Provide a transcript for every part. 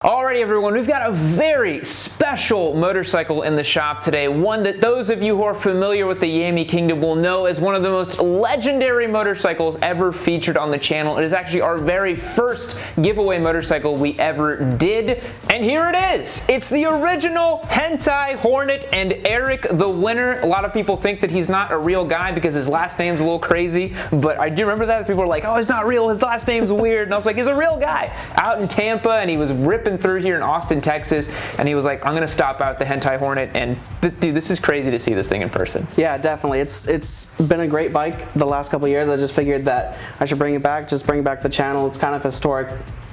Alrighty everyone, we've got a very special motorcycle in the shop today, one that those of you who are familiar with the Yammie Kingdom will know as one of the most legendary motorcycles ever featured on the channel. It is actually our very first giveaway motorcycle we ever did, and here it is! It's the original Hentai Hornet, and Eric, the winner. A lot of people think that he's not a real guy because his last name's a little crazy, but I do remember that. People were like, oh, he's not real, his last name's weird, and I was like, he's a real guy. Out in Tampa, and he was ripping through here in Austin, Texas, and he was like, I'm gonna stop out the Hentai Hornet, and dude, this is crazy to see this thing in person. Yeah, definitely. It's been a great bike the last couple of years. I just figured that I should bring it back, just bring back the channel. It's kind of historic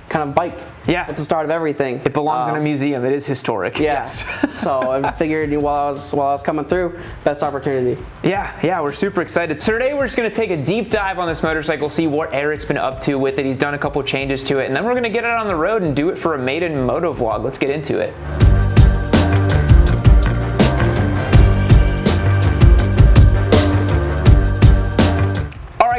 kind of bike. Yeah. It's the start of everything. It belongs in a museum. It is historic. Yeah. Yes. So I figured while I was coming through, best opportunity. Yeah, we're super excited. So today we're just gonna take a deep dive on this motorcycle, see what Eric's been up to with it. He's done a couple changes to it, and then we're gonna get it on the road and do it for a maiden moto vlog. Let's get into it.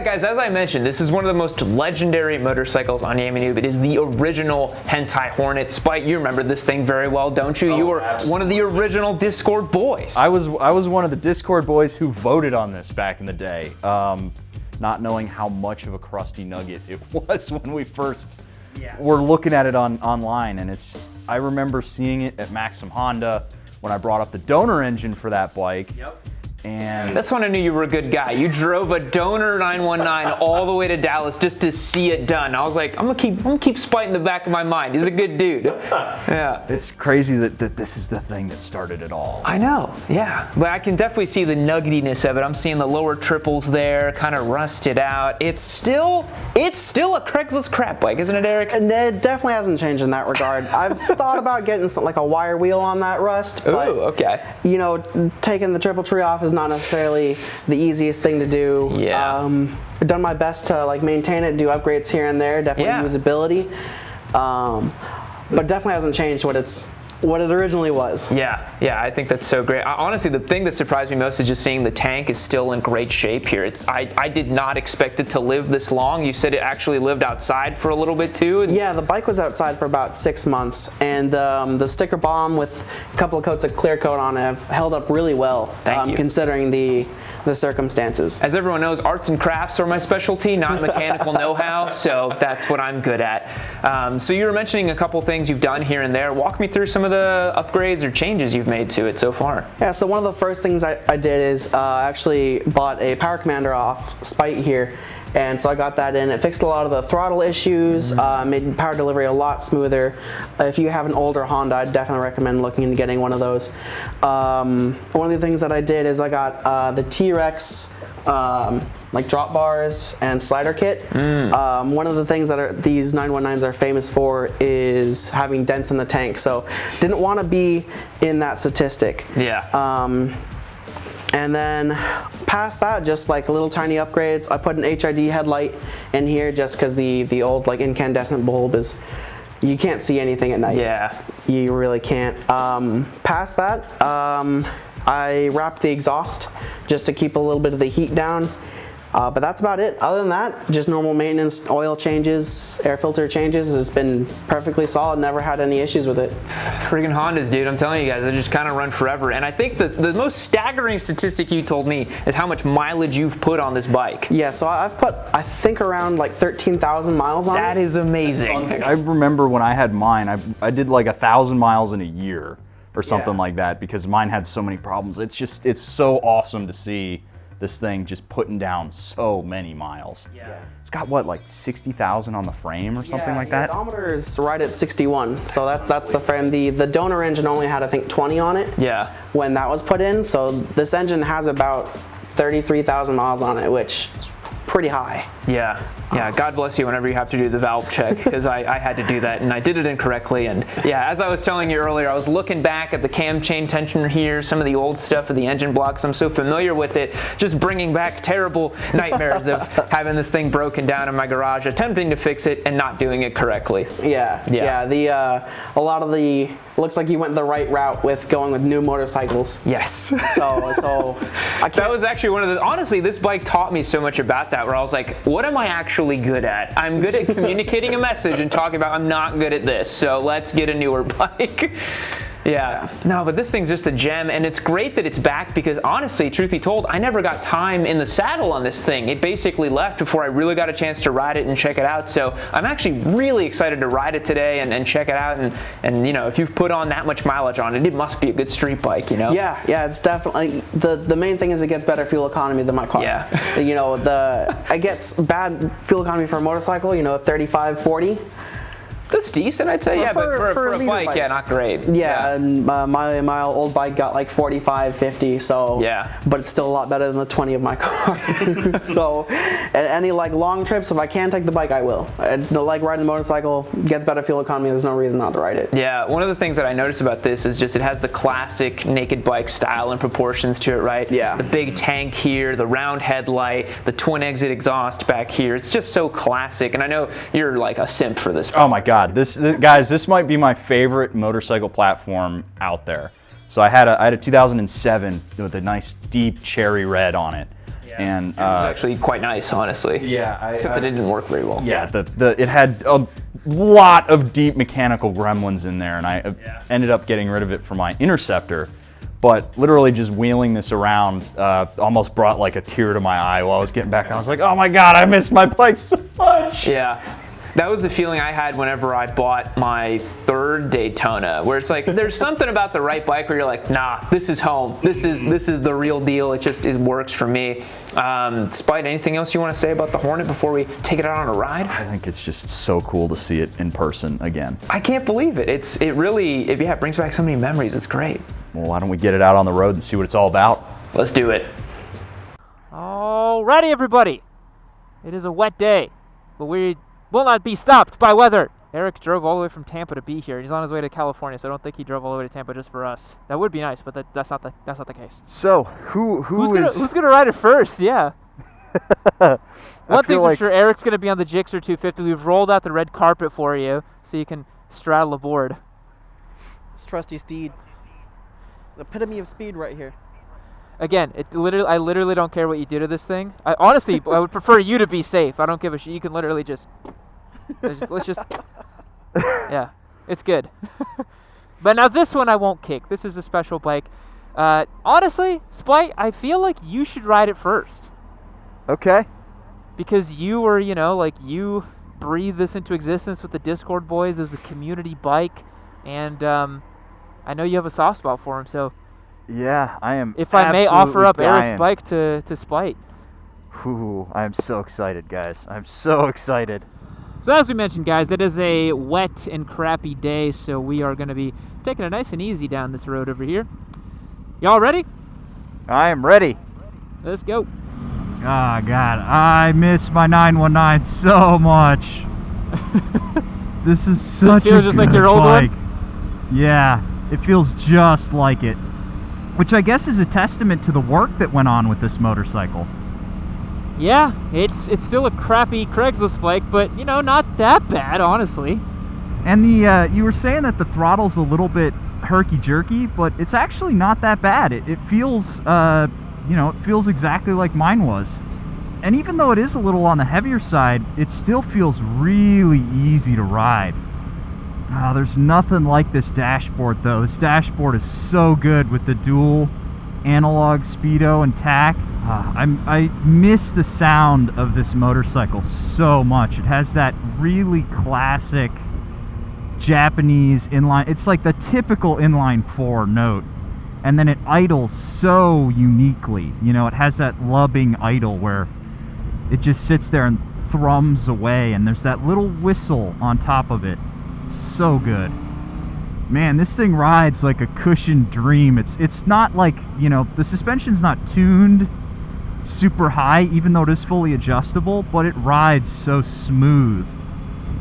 Guys, as I mentioned, this is one of the most legendary motorcycles on Yammie Noob. It is the original Hentai Hornet. Spike, you remember this thing very well, don't you? You were one of the original Discord boys. I was one of the Discord boys who voted on this back in the day, not knowing how much of a crusty nugget it was when we first were looking at it online. And I remember seeing it at Maxim Honda when I brought up the donor engine for that bike. Yep. And that's when I knew you were a good guy. You drove a donor 919 all the way to Dallas just to see it done. I was like, I'm gonna keep Spite in the back of my mind. He's a good dude. Yeah. It's crazy that this is the thing that started it all. I know, yeah. But I can definitely see the nuggetiness of it. I'm seeing the lower triples there, kind of rusted out. It's still a Craigslist crap bike, isn't it, Eric? And it definitely hasn't changed in that regard. I've thought about getting something like a wire wheel on that rust, but okay. You know, taking the triple tree off is not necessarily the easiest thing to do. Yeah. I've done my best to like maintain it, do upgrades here and there, definitely usability, but definitely hasn't changed what it originally was. Yeah, I think that's so great. Honestly, the thing that surprised me most is just seeing the tank is still in great shape here. I did not expect it to live this long. You said it actually lived outside for a little bit too. Yeah, the bike was outside for about 6 months, and the sticker bomb with a couple of coats of clear coat on it have held up really well, considering the circumstances. As everyone knows, arts and crafts are my specialty, not mechanical know-how, so that's what I'm good at. So you were mentioning a couple things you've done here and there. Walk me through some of the upgrades or changes you've made to it so far. Yeah, so one of the first things I did is I actually bought a power commander off Spite here, and so I got that in. It fixed a lot of the throttle issues, made power delivery a lot smoother. If you have an older Honda, I'd definitely recommend looking into getting one of those. One of the things that I did is I got the T-Rex like drop bars and slider kit. One of the things that these 919s are famous for is having dents in the tank, so didn't want to be in that statistic. Yeah. And then past that, just like little tiny upgrades. I put an HID headlight in here just because the old like incandescent bulb is, you can't see anything at night. Yeah. You really can't. Past that, I wrapped the exhaust just to keep a little bit of the heat down. But that's about it. Other than that, just normal maintenance, oil changes, air filter changes. It's been perfectly solid, never had any issues with it. Friggin' Hondas, dude, I'm telling you guys, they just kind of run forever. And I think the most staggering statistic you told me is how much mileage you've put on this bike. Yeah, so I've put, I think, around like 13,000 miles on it. That is amazing. I remember when I had mine, I did like 1,000 miles in a year or something like that because mine had so many problems. It's so awesome to see this thing just putting down so many miles. Yeah. It's got what, like 60,000 on the frame or something like that? The odometer is right at 61, so that's the frame. The donor engine only had, I think, 20 on it. Yeah. When that was put in, so this engine has about 33,000 miles on it, which is pretty high. Yeah. Yeah, God bless you whenever you have to do the valve check, because I had to do that and I did it incorrectly. And yeah, as I was telling you earlier, I was looking back at the cam chain tensioner here, some of the old stuff of the engine blocks. I'm so familiar with it, just bringing back terrible nightmares of having this thing broken down in my garage, attempting to fix it and not doing it correctly. Yeah. A lot of the, looks like you went the right route with going with new motorcycles. Yes. So that was actually one of the, honestly, this bike taught me so much about that, where I was like, what am I actually good at? I'm good at communicating a message and talking about I'm not good at this, so let's get a newer bike. Yeah, no, but this thing's just a gem, and it's great that it's back because honestly, truth be told, I never got time in the saddle on this thing. It basically left before I really got a chance to ride it and check it out, so I'm actually really excited to ride it today and check it out, and you know, if you've put on that much mileage on it, it must be a good street bike, you know? Yeah, it's definitely, the main thing is it gets better fuel economy than my car. Yeah. You know, it gets bad fuel economy for a motorcycle, you know, 35, 40. That's decent, I'd say. But for a bike, yeah, not great. Yeah, and my old bike got like 45, 50, so yeah. But it's still a lot better than the 20 of my car. So, at any like long trips, if I can take the bike, I will. Like riding the motorcycle, gets better fuel economy. There's no reason not to ride it. Yeah, one of the things that I noticed about this is just it has the classic naked bike style and proportions to it, right? Yeah. The big tank here, the round headlight, the twin exit exhaust back here. It's just so classic, and I know you're like a simp for this bike. Oh my God. Guys, this might be my favorite motorcycle platform out there. So I had a 2007 with a nice deep cherry red on it. Yeah. And it was actually quite nice, honestly. Yeah. Except that it didn't work very well. Yeah, it had a lot of deep mechanical gremlins in there, and I ended up getting rid of it for my Interceptor. But literally just wheeling this around almost brought like a tear to my eye while I was getting back. I was like, oh my God, I miss my bike so much. Yeah. That was the feeling I had whenever I bought my third Daytona, where it's like there's something about the right bike where you're like, nah, this is home. This is the real deal. It works for me. Despite anything else you want to say about the Hornet before we take it out on a ride? I think it's just so cool to see it in person again. I can't believe it. It really brings back so many memories. It's great. Well, why don't we get it out on the road and see what it's all about? Let's do it. Alrighty, everybody. It is a wet day, but we will not be stopped by weather. Eric drove all the way from Tampa to be here. He's on his way to California, so I don't think he drove all the way to Tampa just for us. That would be nice, but that's not the case. So who's gonna ride it first? Yeah. One thing's for like sure, Eric's gonna be on the Gixxer 250. We've rolled out the red carpet for you, so you can straddle aboard. It's trusty steed. The epitome of speed right here. Again, I literally don't care what you do to this thing. Honestly, I would prefer you to be safe. I don't give a shit. You can literally just let's just yeah, it's good. But now this one I won't kick. This is a special bike. Honestly, Splite, I feel like you should ride it first. Okay. Because you were, you breathed this into existence with the Discord boys. It was a community bike, and I know you have a soft spot for him, so. Yeah, I am. If I may offer up dying. Eric's bike to Splite. Ooh, I am so excited, guys. I'm so excited. So as we mentioned, guys, it is a wet and crappy day, so we are going to be taking it nice and easy down this road over here. Y'all ready? I am ready. Let's go. Oh, God, I miss my 919 so much. This is such a feels just like your old bike. one? Yeah, it feels just like it. Which I guess is a testament to the work that went on with this motorcycle. Yeah, it's still a crappy Craigslist bike, but, not that bad, honestly. And you were saying that the throttle's a little bit herky-jerky, but it's actually not that bad. It feels, it feels exactly like mine was. And even though it is a little on the heavier side, it still feels really easy to ride. Oh, there's nothing like this dashboard, though. This dashboard is so good with the dual analog speedo and tack. I miss the sound of this motorcycle so much. It has that really classic Japanese inline. It's like the typical inline 4 note. And then it idles so uniquely. It has that lubbing idle where it just sits there and thrums away, and there's that little whistle on top of it. So good. Man, this thing rides like a cushioned dream. It's not like, the suspension's not tuned super high, even though it is fully adjustable, but it rides so smooth.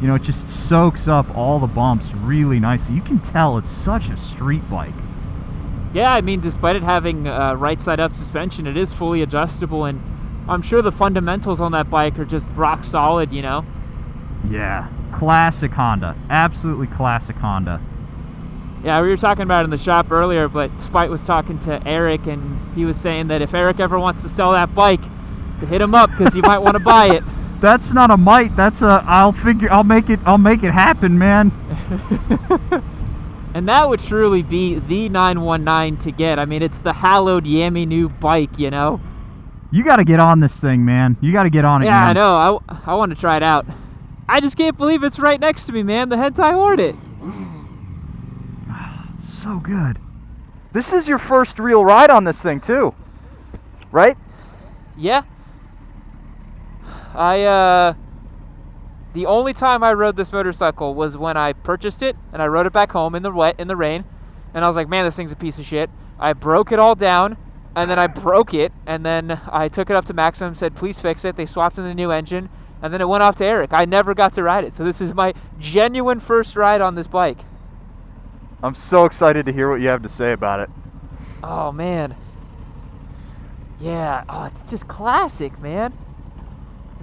It just soaks up all the bumps really nicely. You can tell it's such a street bike. Yeah, I mean, despite it having right side up suspension, it is fully adjustable, and I'm sure the fundamentals on that bike are just rock solid, Yeah, classic Honda. Absolutely classic Honda. Yeah, we were talking about it in the shop earlier, but Spite was talking to Eric, and he was saying that if Eric ever wants to sell that bike, to hit him up, because he might want to buy it. That's not a might. That's a I'll make it happen, man. And that would truly be the 919 to get. I mean, it's the hallowed Yammie Noob bike, you know. You got to get on this thing, man. You got to get on it. Yeah, man. I know. I want to try it out. I just can't believe it's right next to me, man. The Hentai Hornet. So good. This is your first real ride on this thing too, right? Yeah. The only time I rode this motorcycle was when I purchased it and I rode it back home in the wet, in the rain, and I was like, man, this thing's a piece of shit. I broke it all down, and then I broke it, and then I took it up to Maximum, said, please fix it. They swapped in the new engine, and then it went off to Eric. I never got to ride it, so this is my genuine first ride on this bike. I'm so excited to hear what you have to say about it. Oh, man. Yeah, oh, it's just classic, man.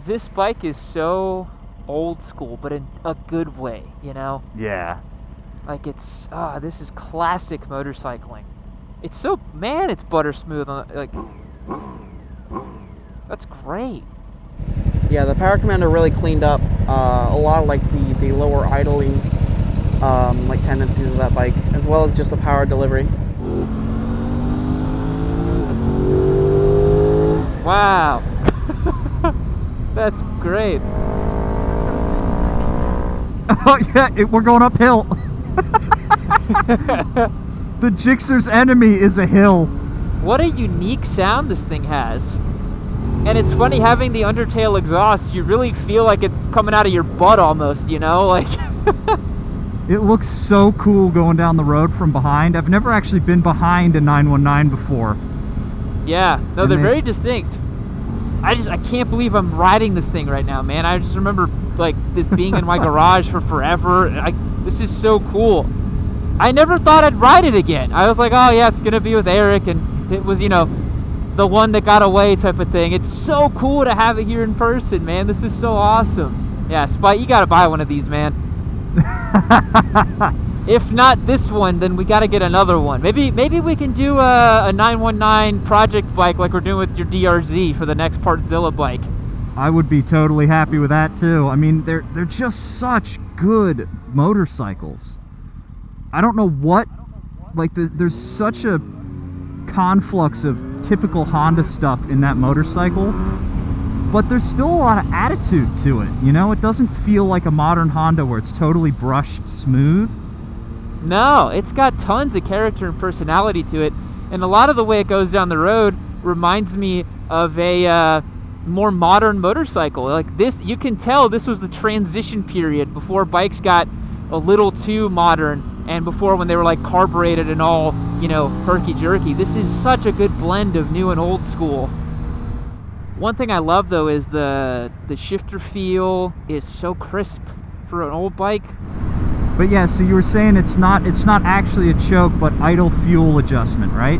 This bike is so old school, but in a good way, you know? Yeah. Like, it's, this is classic motorcycling. It's so, man, it's butter smooth. Like, that's great. Yeah, the Power Commander really cleaned up a lot of like the lower idling like tendencies of that bike, as well as just the power delivery. Wow. That's great. Oh yeah, we're going uphill. The Jixer's enemy is a hill. What a unique sound this thing has. And it's funny having the Undertale exhaust, you really feel like it's coming out of your butt almost, you know? Like It looks so cool going down the road from behind. I've never actually been behind a 919 before. Yeah, no, they're very distinct. I can't believe I'm riding this thing right now, man. I just remember like this being in my garage for forever. This is so cool. I never thought I'd ride it again. I was like, oh yeah, it's gonna be with Eric, and it was, you know, the one that got away type of thing. It's so cool to have it here in person, man. This is so awesome. Yeah, Spite, you gotta buy one of these, man. If not this one, then we gotta get another one. Maybe we can do a 919 project bike like we're doing with your DRZ for the next Partzilla bike. I would be totally happy with that too. I mean, they're just such good motorcycles. I don't know what, like there's such a conflux of typical Honda stuff in that motorcycle, but there's still a lot of attitude to it, you know? It doesn't feel like a modern Honda where it's totally brushed smooth. No, it's got tons of character and personality to it, and a lot of the way it goes down the road reminds me of a more modern motorcycle. Like this, you can tell this was the transition period before bikes got a little too modern, and before when they were like carbureted and all, you know, herky-jerky. This is such a good blend of new and old school. One thing I love though is the shifter feel is so crisp for an old bike. But yeah, so you were saying it's not actually a choke, but idle fuel adjustment, right?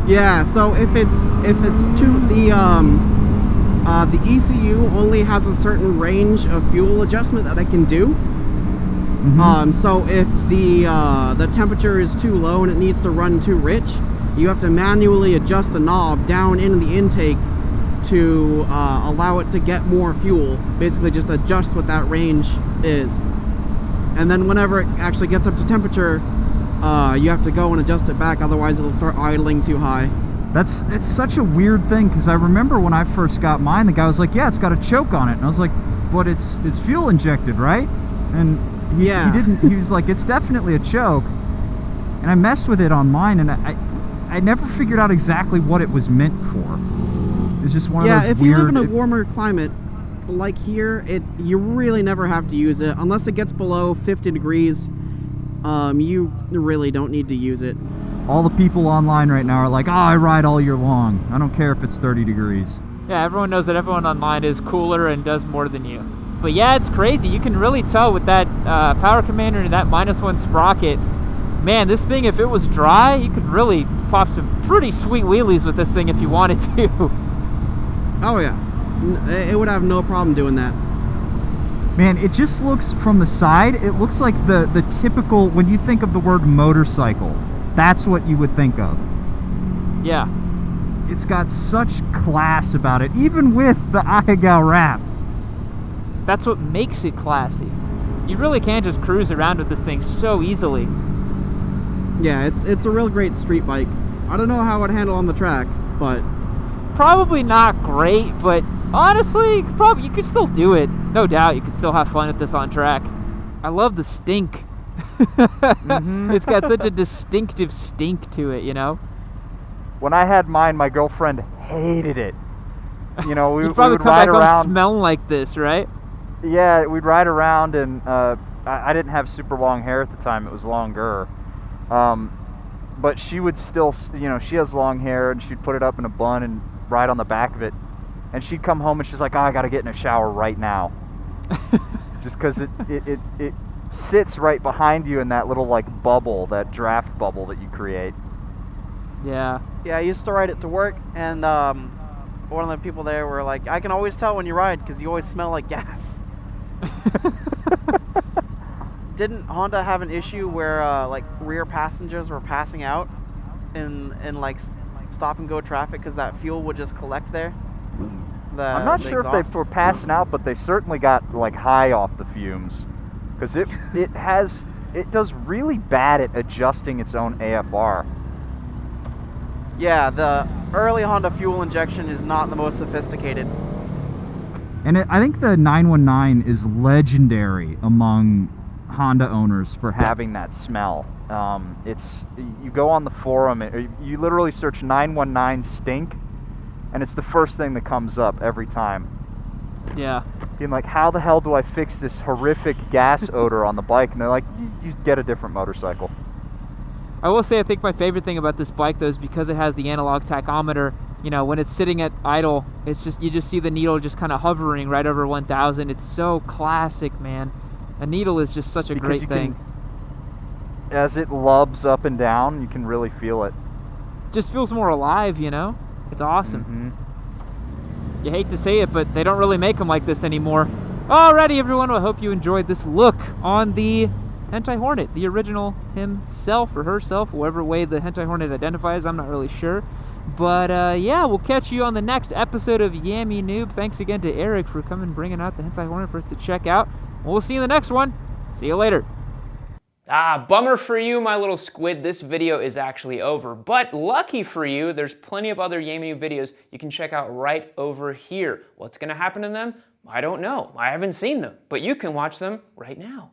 Yeah, so if it's too the ECU only has a certain range of fuel adjustment that I can do. So if the temperature is too low and it needs to run too rich, you have to manually adjust a knob down in the intake to allow it to get more fuel. Basically just adjust what that range is. And then whenever it actually gets up to temperature, you have to go and adjust it back, otherwise it'll start idling too high. It's such a weird thing, because I remember when I first got mine, the guy was like, yeah, it's got a choke on it. And I was like, but it's fuel injected, right? And he was like, it's definitely a choke. And I messed with it on mine, and I never figured out exactly what it was meant for. It's just one of those if weird... you live in a warmer climate, like here, you really never have to use it. Unless it gets below 50 degrees, you really don't need to use it. All the people online right now are like, oh, I ride all year long. I don't care if it's 30 degrees. Yeah, everyone knows that everyone online is cooler and does more than you. But yeah, it's crazy. You can really tell with that Power Commander and that -1 sprocket. Man, this thing, if it was dry, you could really pop some pretty sweet wheelies with this thing if you wanted to. Oh yeah, it would have no problem doing that. Man, it just looks, from the side, it looks like the typical, when you think of the word motorcycle, that's what you would think of. Yeah. It's got such class about it, even with the Ahegao wrap. That's what makes it classy. You really can just cruise around with this thing so easily. Yeah, it's a real great street bike. I don't know how it would handle on the track, but Probably not great, but honestly, you could still do it. No doubt, you could still have fun with this on track. I love the stink. It's got such a distinctive stink to it, you know? When I had mine, my girlfriend hated it. You know, we You'd probably would come ride back around. home smelling like this, right? Yeah, we'd ride around, and I didn't have super long hair at the time. It was longer. But she would still, you know, she has long hair, and she'd put it up in a bun and ride on the back of it. And she'd come home, and she's like, oh, I got to get in a shower right now. Just because it sits right behind you in that little, like, bubble, that draft bubble that you create. Yeah. yeah, I used to ride it to work, and one of the people there were like, I can always tell when you ride because you always smell like gas. Didn't Honda have an issue where like rear passengers were passing out in like stop and go traffic because that fuel would just collect there? I'm not sure if they were passing out, but they certainly got like high off the fumes, because it does really bad at adjusting its own AFR. Yeah, the early Honda fuel injection is not the most sophisticated. And I think the 919 is legendary among Honda owners for Having that smell. You go on the forum, you literally search 919 stink, and it's the first thing that comes up every time. Yeah. Being like, how the hell do I fix this horrific gas odor on the bike? And they're like, you get a different motorcycle. I will say I think my favorite thing about this bike though is because it has the analog tachometer. You know, when it's sitting at idle, it's just, you just see the needle just kind of hovering right over 1000. It's so classic, man. A needle is just such a Because great thing. As it lubs up and down, you can really feel it. Just feels more alive, you know? It's awesome. You hate to say it, but they don't really make them like this anymore. Alrighty, everyone. Well, I hope you enjoyed this look on the Hentai Hornet, the original himself or herself, whatever way the Hentai Hornet identifies, I'm not really sure. But yeah, we'll catch you on the next episode of Yammie Noob. Thanks again to Eric for coming bringing out the Hentai Hornet for us to check out. We'll see you in the next one. See you later. Bummer for you, my little squid. This video is actually over. But lucky for you, there's plenty of other Yammie Noob videos you can check out right over here. What's going to happen in them? I don't know. I haven't seen them. But you can watch them right now.